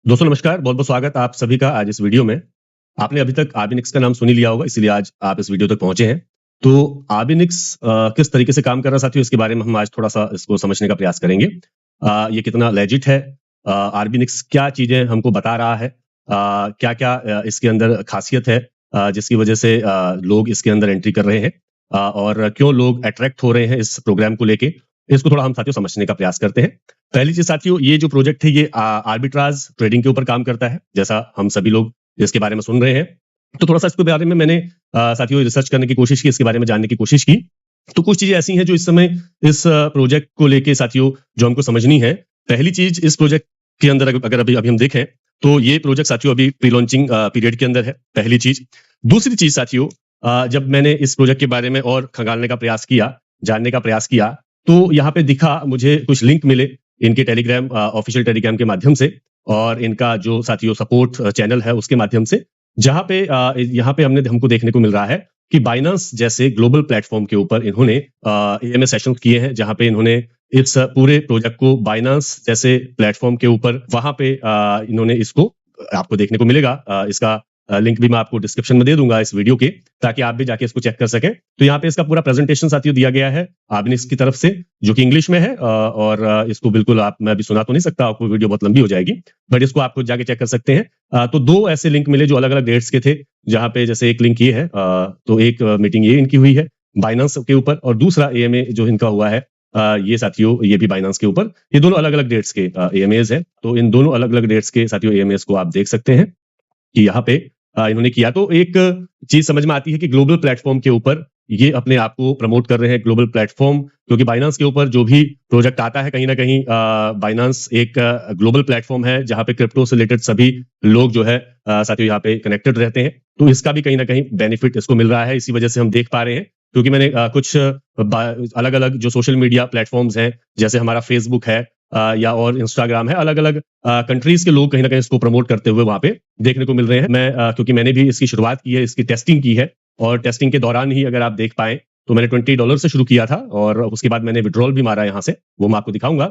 दोस्तों नमस्कार, बहुत-बहुत स्वागत आप सभी का आज इस वीडियो में। आपने अभी तक आर्बिनिक्स का नाम सुन ही लिया होगा, इसीलिए आज आप इस वीडियो तक पहुँचे हैं। तो आर्बिनिक्स किस तरीके से काम कर रहा है साथियों, इसके बारे में हम आज थोड़ा-सा इसको समझने का प्रयास करेंगे। ये कितना लेजिट है, आर्बिनिक्स क्या चीज़ें हमको बता रहा है, क्या-क्या इसके अंदर ख़ासियत है जिसकी वजह से लोग इसके अंदर एंट्री कर रहे हैं, और क्यों लोग अट्रैक्ट हो रहे हैं इस प्रोग्राम को लेके, इसको थोड़ा हम साथियों समझने का प्रयास करते हैं। पहली चीज़ साथियों, ये जो प्रोजेक्ट है ये आर्बिट्राज ट्रेडिंग के ऊपर काम करता है, जैसा हम सभी लोग इसके बारे में सुन रहे हैं। तो थोड़ा-सा इसके बारे में मैंने साथियों रिसर्च करने की कोशिश की, इसके बारे में जानने की कोशिश की। तो कुछ चीज़ें ऐसी हैं जो इस समय इस प्रोजेक्ट को लेके साथियों जो हमको समझनी है। पहली चीज़, इस प्रोजेक्ट के अंदर अगर अभी अभी हम देखें, तो ये प्रोजेक्ट साथियों अभी प्री लॉन्चिंग पीरियड के अंदर है, पहली चीज़। दूसरी चीज़ साथियों, जब मैंने इस प्रोजेक्ट के बारे में और खंगालने का प्रयास किया, जानने का प्रयास किया, तो यहाँ पे दिखा मुझे कुछ लिंक मिले इनके टेलीग्राम ऑफिशियल टेलीग्राम के माध्यम से, और इनका जो साथियों सपोर्ट चैनल है उसके माध्यम से, जहाँ पे यहाँ पे हमको देखने को मिल रहा है कि बाइनेंस जैसे ग्लोबल प्लेटफॉर्म के ऊपर इन्होंने एएमए सेशंस किए हैं, जहाँ पे इन्होंने इस पूरे प्रोजेक्ट को बाइनेंस जैसे प्लेटफॉर्म के ऊपर वहाँ पे इन्होंने इसको आपको देखने को मिलेगा। इसका लिंक भी मैं आपको डिस्क्रिप्शन में दे दूंगा इस वीडियो के, ताकि आप भी जाके इसको चेक कर सकें। तो यहाँ पे इसका पूरा प्रेजेंटेशन साथियों दिया गया है आर्बिनिक्स की तरफ से, जो कि इंग्लिश में है, और इसको बिल्कुल मैं अभी सुना तो नहीं सकता, आपको वीडियो बहुत लंबी हो जाएगी, बट इसको आप खुद जाके चेक कर सकते हैं। तो दो ऐसे लिंक मिले जो अलग अलग डेट्स के थे, जहाँ पे जैसे एक लिंक ये है, तो एक मीटिंग ये इनकी हुई है बाइनेंस के ऊपर, और दूसरा एएमए जो इनका हुआ है ये साथियों ये भी बाइनेंस के ऊपर। ये दोनों अलग अलग डेट्स के एएमएज है। तो इन दोनों अलग अलग डेट्स के साथियों एएमएज को आप देख सकते हैं कि यहाँ पे इन्होंने किया। तो एक चीज समझ में आती है कि ग्लोबल प्लेटफॉर्म के ऊपर ये अपने आप को प्रमोट कर रहे हैं, ग्लोबल प्लेटफॉर्म, क्योंकि बाइनेंस के ऊपर जो भी प्रोजेक्ट आता है, कहीं ना कहीं बाइनेंस एक ग्लोबल प्लेटफॉर्म है जहां पे क्रिप्टो से रिलेटेड सभी लोग जो है साथियों यहाँ पे कनेक्टेड रहते हैं। तो इसका भी कहीं ना कहीं बेनिफिट इसको मिल रहा है, इसी वजह से हम देख पा रहे हैं। क्योंकि मैंने कुछ अलग अलग जो सोशल मीडिया प्लेटफॉर्म्स हैं, जैसे हमारा फेसबुक है या और इंस्टाग्राम है, अलग अलग कंट्रीज के लोग कहीं ना कहीं इसको प्रमोट करते हुए वहां पे देखने को मिल रहे हैं। मैं क्योंकि मैंने भी इसकी शुरुआत की है, इसकी टेस्टिंग की है, और टेस्टिंग के दौरान ही अगर आप देख पाए तो मैंने $20 से शुरू किया था, और उसके बाद मैंने विड्रॉल भी मारा यहाँ से, वो मैं आपको दिखाऊंगा।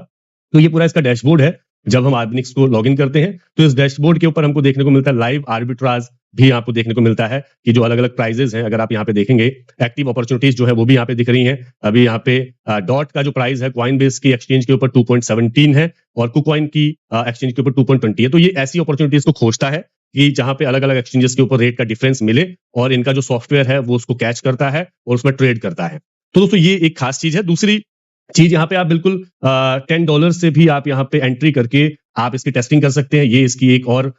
तो ये पूरा इसका डैशबोर्ड है। जब हम आर्बिनिक्स को लॉगिन करते हैं तो इस डैशबोर्ड के ऊपर हमको देखने को मिलता है लाइव आर्बिट्राज भी आपको देखने को मिलता है, कि जो अलग अलग प्राइजेस हैं, अगर आप यहाँ पे देखेंगे एक्टिव अपॉर्चुनिटीज जो है वो भी यहाँ पे दिख रही हैं। अभी यहाँ पे डॉट का जो प्राइस है कॉइन बेस की एक्सचेंज के ऊपर 2.17 है, और कुकॉइन की एक्सचेंज के ऊपर 2.20 है। तो ये ऐसी अपॉर्चुनिटीज को खोजता है कि जहां पे अलग अलग एक्सचेंजेस के ऊपर रेट का डिफरेंस मिले, और इनका जो सॉफ्टवेयर है वो उसको कैच करता है और उसमें ट्रेड करता है। तो दोस्तों ये एक खास चीज है। दूसरी चीज, यहाँ पे आप बिल्कुल $10 से भी आप यहाँ पे एंट्री करके आप इसकी टेस्टिंग कर सकते हैं। ये इसकी एक और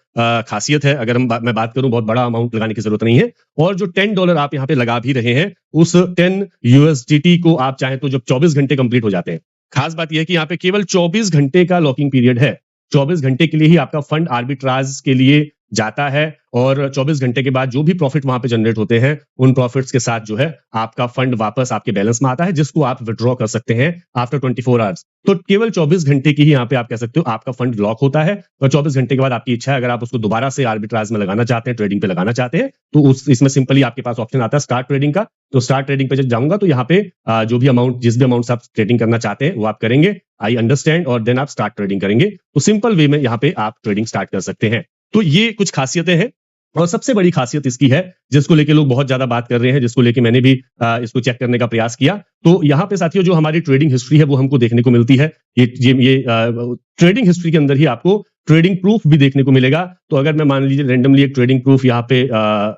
खासियत है। अगर मैं बात करूं, बहुत बड़ा अमाउंट लगाने की जरूरत नहीं है, और जो $10 आप यहाँ पे लगा भी रहे हैं, उस 10 USDT को आप चाहें तो जब 24 घंटे कंप्लीट हो जाते हैं, खास बात यह है कि यहाँ पे केवल 24 घंटे का लॉकिंग पीरियड है। 24 घंटे के लिए ही आपका फंड आर्बिट्राज के लिए जाता है, और 24 घंटे के बाद जो भी प्रॉफिट वहां पे जनरेट होते हैं, उन प्रॉफिट्स के साथ जो है आपका फंड वापस आपके बैलेंस में आता है, जिसको आप विड्रॉ कर सकते हैं आफ्टर 24 आवर्स। तो केवल 24 घंटे की ही यहाँ पे आप कह सकते हो आपका फंड लॉक होता है, और 24 घंटे के बाद आपकी इच्छा है, अगर आप उसको दोबारा से आर्बिट्राज में लगाना चाहते हैं, ट्रेडिंग पे लगाना चाहते हैं, तो इसमें सिंपली आपके पास ऑप्शन आता है स्टार्ट ट्रेडिंग का। तो स्टार्ट ट्रेडिंग पे जब जाऊंगा तो यहाँ पे जो भी अमाउंट, जिस भी अमाउंट से आप ट्रेडिंग करना चाहते हैं वो आप करेंगे, आई अंडरस्टैंड, और देन आप स्टार्ट ट्रेडिंग करेंगे। तो सिंपल वे में यहाँ पे आप ट्रेडिंग स्टार्ट कर सकते हैं। तो ये कुछ खासियतें हैं, और सबसे बड़ी खासियत इसकी है, जिसको लेके लोग बहुत ज्यादा बात कर रहे हैं, जिसको लेके मैंने भी इसको चेक करने का प्रयास किया। तो यहाँ पे साथियों जो हमारी ट्रेडिंग हिस्ट्री है वो हमको देखने को मिलती है। ये ट्रेडिंग हिस्ट्री के अंदर ही आपको ट्रेडिंग प्रूफ भी देखने को मिलेगा। तो अगर मैं मान लीजिए रेंडमली एक ट्रेडिंग प्रूफ यहाँ पे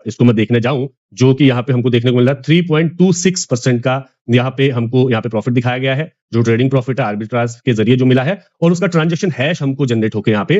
इसको मैं देखने जाऊं, जो कि यहाँ पे हमको देखने को मिल रहा है 3.26% का यहाँ पे प्रॉफिट दिखाया गया है, जो ट्रेडिंग प्रॉफिट है आर्बिट्राज के जरिए जो मिला है, और उसका ट्रांजैक्शन हैश हमको जनरेट होकर यहाँ पे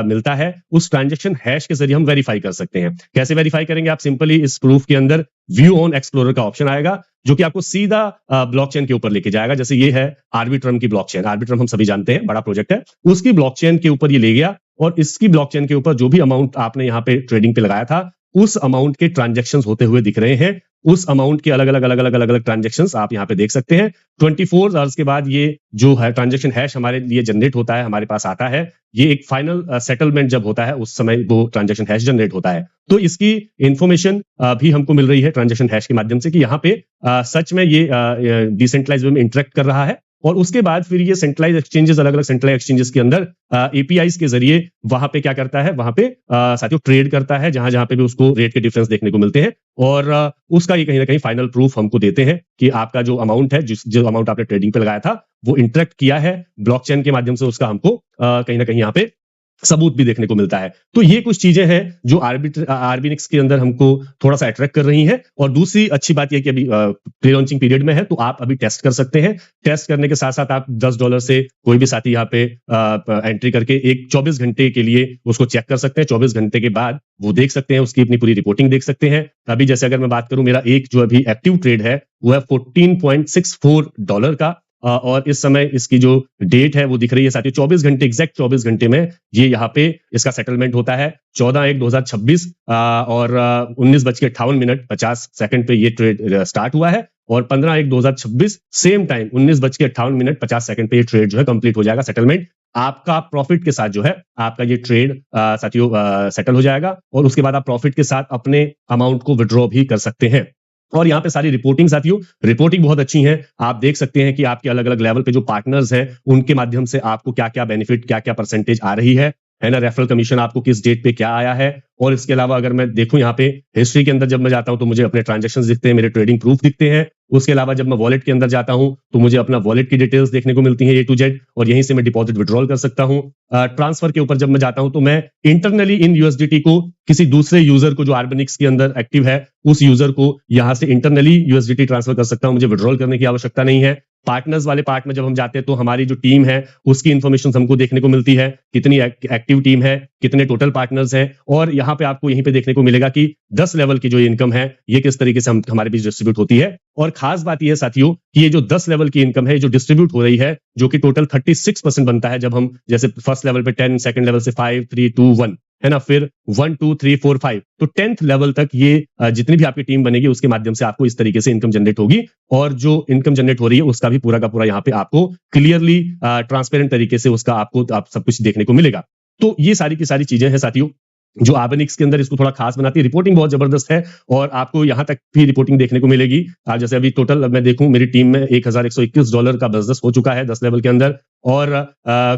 मिलता है। उस ट्रांजैक्शन हैश के जरिए हम वेरीफाई कर सकते हैं। कैसे वेरीफाई करेंगे? आप सिंपली इस प्रूफ के अंदर व्यू ऑन एक्सप्लोरर का ऑप्शन आएगा, जो कि आपको सीधा ब्लॉकचेन के ऊपर लेके जाएगा। जैसे ये है आर्बिट्रम की ब्लॉकचेन, आर्बिट्रम हम सभी जानते हैं बड़ा प्रोजेक्ट है, उसकी ब्लॉकचेन के ऊपर ये ले गया, और इसकी ब्लॉकचेन के ऊपर जो भी अमाउंट आपने यहाँ पे ट्रेडिंग पे लगाया था, उस अमाउंट के ट्रांजैक्शंस होते हुए दिख रहे हैं। उस अमाउंट के अलग अलग ट्रांजैक्शंस आप यहाँ पे देख सकते हैं। 24 आवर्स के बाद ये जो है ट्रांजैक्शन हैश हमारे लिए जनरेट होता है, हमारे पास आता है। ये एक फाइनल सेटलमेंट जब होता है, उस समय वो ट्रांजैक्शन हैश जनरेट होता है। तो इसकी इंफॉर्मेशन भी हमको मिल रही है ट्रांजैक्शन हैश के माध्यम से, कि यहाँ पे सच में ये डिसेंट्रलाइज्ड वे में इंटरेक्ट कर रहा है, और उसके बाद फिर ये सेंट्रलाइज एक्सचेंजेस, अलग अलग सेंट्रलाइज एक्सचेंजेस के अंदर एपीआईज के जरिए वहां पे क्या करता है, वहां पे साथियों ट्रेड करता है, जहां जहां पे भी उसको रेट के डिफरेंस देखने को मिलते हैं। और उसका ये कहीं ना कहीं फाइनल प्रूफ हमको देते हैं कि आपका जो अमाउंट है, जो अमाउंट आपने ट्रेडिंग पे लगाया था, वो इंटरेक्ट किया है ब्लॉकचेन के माध्यम से, उसका हमको कहीं ना कहीं यहाँ पे सबूत भी देखने को मिलता है। तो ये कुछ चीजें हैं जो आरबीनिक्स के अंदर हमको थोड़ा सा अट्रैक्ट कर रही हैं। और दूसरी अच्छी बात यह कि अभी प्री लॉन्चिंग पीरियड में है, तो आप अभी टेस्ट कर सकते हैं। टेस्ट करने के साथ साथ आप $10 से कोई भी साथी यहाँ पे एंट्री करके एक 24 घंटे के लिए उसको चेक कर सकते हैं। 24 घंटे के बाद वो देख सकते हैं, उसकी अपनी पूरी रिपोर्टिंग देख सकते हैं। अभी जैसे अगर मैं बात करूं, मेरा एक जो अभी एक्टिव ट्रेड है वो है $14.64 का, और इस समय इसकी जो डेट है वो दिख रही है साथियों 24 घंटे, एग्जैक्ट 24 घंटे में ये यहाँ पे इसका सेटलमेंट होता है 14/1/2026 और 19:58 पे ये ट्रेड स्टार्ट हुआ है। और 15/1/2026 सेम टाइम 19:58 पे ये ट्रेड जो है कंप्लीट हो जाएगा, सेटलमेंट आपका प्रॉफिट के साथ जो है आपका ये ट्रेड साथियों सेटल हो जाएगा। और उसके बाद आप प्रॉफिट के साथ अपने अमाउंट को विड्रॉ भी कर सकते हैं। और यहाँ पे सारी रिपोर्टिंग साथियों, रिपोर्टिंग बहुत अच्छी है। आप देख सकते हैं कि आपके अलग अलग लेवल पे जो पार्टनर्स हैं उनके माध्यम से आपको क्या क्या बेनिफिट, क्या क्या परसेंटेज आ रही है ना, रेफरल कमीशन आपको किस डेट पे क्या आया है। और इसके अलावा अगर मैं देखूं यहाँ पे हिस्ट्री के अंदर जब मैं जाता हूं तो मुझे अपने ट्रांजैक्शंस दिखते हैं, मेरे ट्रेडिंग प्रूफ दिखते हैं। उसके अलावा जब मैं वॉलेट के अंदर जाता हूं तो मुझे अपना वॉलेट की डिटेल्स देखने को मिलती हैं A to Z, और यहीं से मैं डिपॉजिट विड्रॉल कर सकता हूं। ट्रांसफर के ऊपर जब मैं जाता हूं तो मैं इंटरनली इन यूएसडीटी को किसी दूसरे यूजर को जो आर्बेनिक्स के अंदर एक्टिव है उस यूजर को यहां से इंटरनली यूएसडीटी ट्रांसफर कर सकता हूं, मुझे विड्रॉल करने की आवश्यकता नहीं है। पार्टनर्स वाले पार्ट में जब हम जाते हैं तो हमारी जो टीम है उसकी इंफॉर्मेशन हमको देखने को मिलती है, कितनी एक्टिव टीम है, कितने टोटल पार्टनर्स हैं। और यहाँ पे आपको यहीं पे देखने को मिलेगा कि 10 लेवल की जो इनकम है ये किस तरीके से हमारे बीच डिस्ट्रीब्यूट होती है। और खास बात यह है साथियों कि ये जो 10 लेवल की इनकम है जो डिस्ट्रीब्यूट हो रही है, जो कि टोटल 36% बनता है। जब हम जैसे फर्स्ट लेवल पे 10, सेकंड लेवल से 5, 3, 2, 1 है ना, फिर 1, 2, 3, 4, 5, तो 10th लेवल तक ये जितनी भी आपकी टीम बनेगी उसके माध्यम से आपको इस तरीके से इनकम जनरेट होगी। और जो इनकम जनरेट हो रही है उसका भी पूरा का पूरा यहाँ पे आपको क्लियरली ट्रांसपेरेंट तरीके से उसका आपको सब कुछ देखने को मिलेगा। तो ये सारी की सारी चीजें हैं साथियों जो आर्बेनिक्स के अंदर इसको थोड़ा खास बनाती है। रिपोर्टिंग बहुत जबरदस्त है और आपको यहां तक भी रिपोर्टिंग देखने को मिलेगी। जैसे अभी टोटल मैं देखूं मेरी टीम में $1121 का बिजनेस हो चुका है 10 लेवल के अंदर। और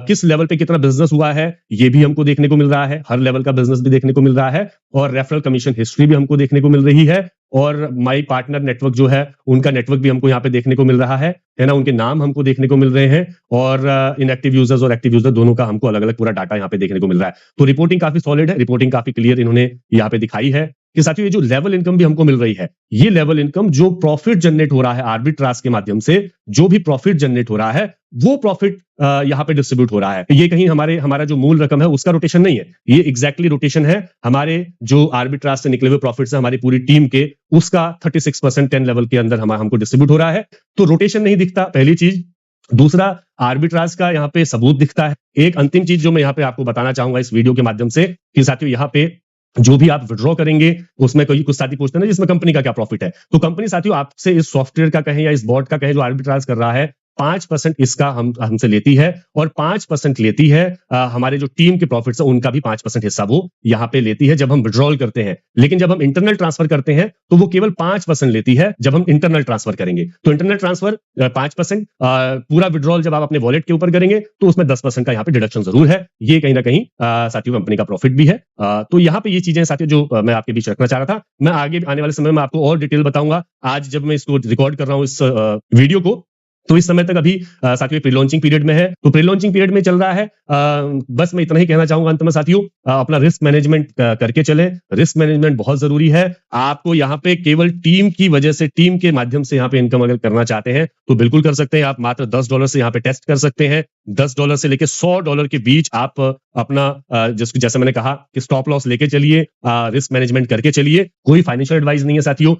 किस लेवल पे कितना बिजनेस हुआ है ये भी हमको देखने को मिल रहा है, हर लेवल का बिजनेस भी देखने को मिल रहा है। और रेफरल कमीशन हिस्ट्री भी हमको देखने को मिल रही है। और माई पार्टनर नेटवर्क जो है उनका नेटवर्क भी हमको यहाँ पे देखने को मिल रहा है ना, उनके नाम हमको देखने को मिल रहे हैं। और इनएक्टिव यूजर्स और एक्टिव यूजर दोनों का हमको अलग अलग पूरा डाटा यहाँ पे देखने को मिल रहा है। तो रिपोर्टिंग काफी सॉलिड है, रिपोर्टिंग काफी क्लियर इन्होंने यहाँ पे दिखाई है कि साथियों ये जो लेवल इनकम भी हमको मिल रही है, ये लेवल इनकम जो प्रॉफिट जनरेट हो रहा है आर्बिट्राज के माध्यम से, जो भी प्रॉफिट जनरेट हो रहा है वो प्रॉफिट यहाँ पे डिस्ट्रीब्यूट हो रहा है। ये कहीं हमारा जो मूल रकम है उसका रोटेशन नहीं है, ये एग्जैक्टली रोटेशन है हमारे जो आर्बिट्राज से निकले हुए प्रॉफिट से हमारी पूरी टीम के उसका 36% 10 लेवल के अंदर हमको डिस्ट्रीब्यूट हो रहा है। तो रोटेशन नहीं दिखता, पहली चीज। दूसरा, आर्बिट्राज का यहाँ पे सबूत दिखता है। एक अंतिम चीज जो मैं यहाँ पे आपको बताना चाहूंगा इस वीडियो के माध्यम से कि साथियों यहाँ पे जो भी आप विड्रॉ करेंगे उसमें कोई कुछ साथी पूछते हैं ना जिसमें कंपनी का क्या प्रॉफिट है, तो कंपनी साथियों आपसे इस सॉफ्टवेयर का कहें या इस बॉट का कहें जो आर्बिट्राज कर रहा है 5% इसका हमसे लेती है। और 5% लेती है हमारे जो टीम के प्रॉफिट है उनका भी 5% हिस्सा वो यहाँ पे लेती है जब हम विड्रॉल करते हैं। लेकिन जब हम इंटरनल ट्रांसफर करते हैं तो वो केवल 5% लेती है जब हम इंटरनल ट्रांसफर करेंगे। तो इंटरनल ट्रांसफर 5%, पूरा विड्रॉल जब आप अपने वॉलेट के ऊपर करेंगे तो उसमें 10% का यहाँ पे डिडक्शन जरूर है। ये कहीं ना कहीं साथियों कंपनी का प्रॉफिट भी है। तो यहाँ पे ये चीजें साथियों जो मैं आपके बीच रखना चाह रहा था। मैं आगे आने वाले समय में आपको और डिटेल बताऊंगा। आज जब मैं इसको रिकॉर्ड कर रहा हूँ इस वीडियो को, तो इस समय तक अभी साथियों प्री लॉन्चिंग पीरियड में है, तो प्री लॉन्चिंग पीरियड में चल रहा है। बस मैं इतना ही कहना चाहूंगा अंत में साथियों, अपना रिस्क मैनेजमेंट करके चले। रिस्क मैनेजमेंट बहुत जरूरी है। आपको यहाँ पे केवल टीम की वजह से, टीम के माध्यम से यहाँ पे इनकम अगर करना चाहते हैं तो बिल्कुल कर सकते हैं। आप मात्र $10 से यहाँ पे टेस्ट कर सकते हैं। $10 से लेके $100 के बीच आप अपना जैसे मैंने कहा कि स्टॉप लॉस लेके चलिए, रिस्क मैनेजमेंट करके चलिए। कोई फाइनेंशियल एडवाइस नहीं है साथियों,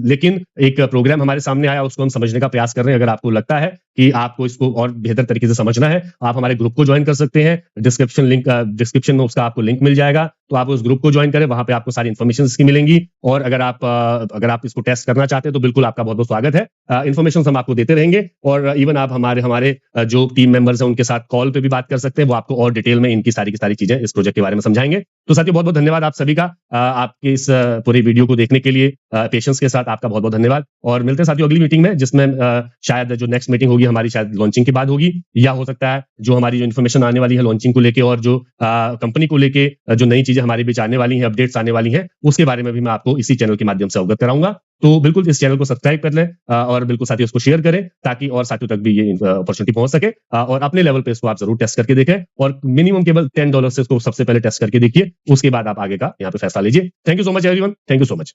लेकिन एक प्रोग्राम हमारे सामने आया उसको हम समझने का प्रयास कर रहे हैं। अगर आपको लगता है कि आपको इसको और बेहतर तरीके से समझना है, आप हमारे ग्रुप को ज्वाइन कर सकते हैं। डिस्क्रिप्शन में उसका आपको लिंक मिल जाएगा, तो आप उस ग्रुप को ज्वाइन करें, वहां पे आपको सारी इन्फॉर्मेशन इसकी मिलेंगी। और अगर आप इसको टेस्ट करना चाहते हैं तो बिल्कुल आपका बहुत बहुत स्वागत है। इन्फॉर्मेशन हम आपको देते रहेंगे। और इवन आप हमारे जो टीम मेंबर्स हैं उनके साथ कॉल पे भी बात कर सकते हैं, वो आपको और डिटेल में इनकी सारी की सारी चीजें इस प्रोजेक्ट के बारे में समझाएंगे। तो साथियों बहुत-बहुत धन्यवाद आप सभी का आपके इस पूरी वीडियो को देखने के लिए पेशेंस के साथ आपका बहुत-बहुत धन्यवाद और मिलते हैं साथियों अगली मीटिंग में जिसमें शायद जो नेक्स्ट मीटिंग होगी हमारी शायद लॉन्चिंग के बाद होगी या हो सकता है जो हमारी जो इन्फॉर्मेशन आने वाली है लॉन्चिंग को लेके और जो कंपनी को लेके जो नई चीजें हमारे बीच आने वाली हैं अपडेट्स आने वाली हैं उसके बारे में भी मैं आपको इसी चैनल के माध्यम से अवगत कराऊंगा। तो बिल्कुल इस चैनल को सब्सक्राइब कर लें और बिल्कुल साथियों इसको शेयर करें ताकि और साथियों तक भी ये अपॉर्चुनिटी पहुंच सके और अपने लेवल पे इसको आप जरूर टेस्ट करके देखें और मिनिमम केवल $10 से इसको सबसे पहले टेस्ट करके देखिए उसके बाद आप आगे का यहाँ पे फैसला लीजिए। Thank you so much everyone, thank you so much.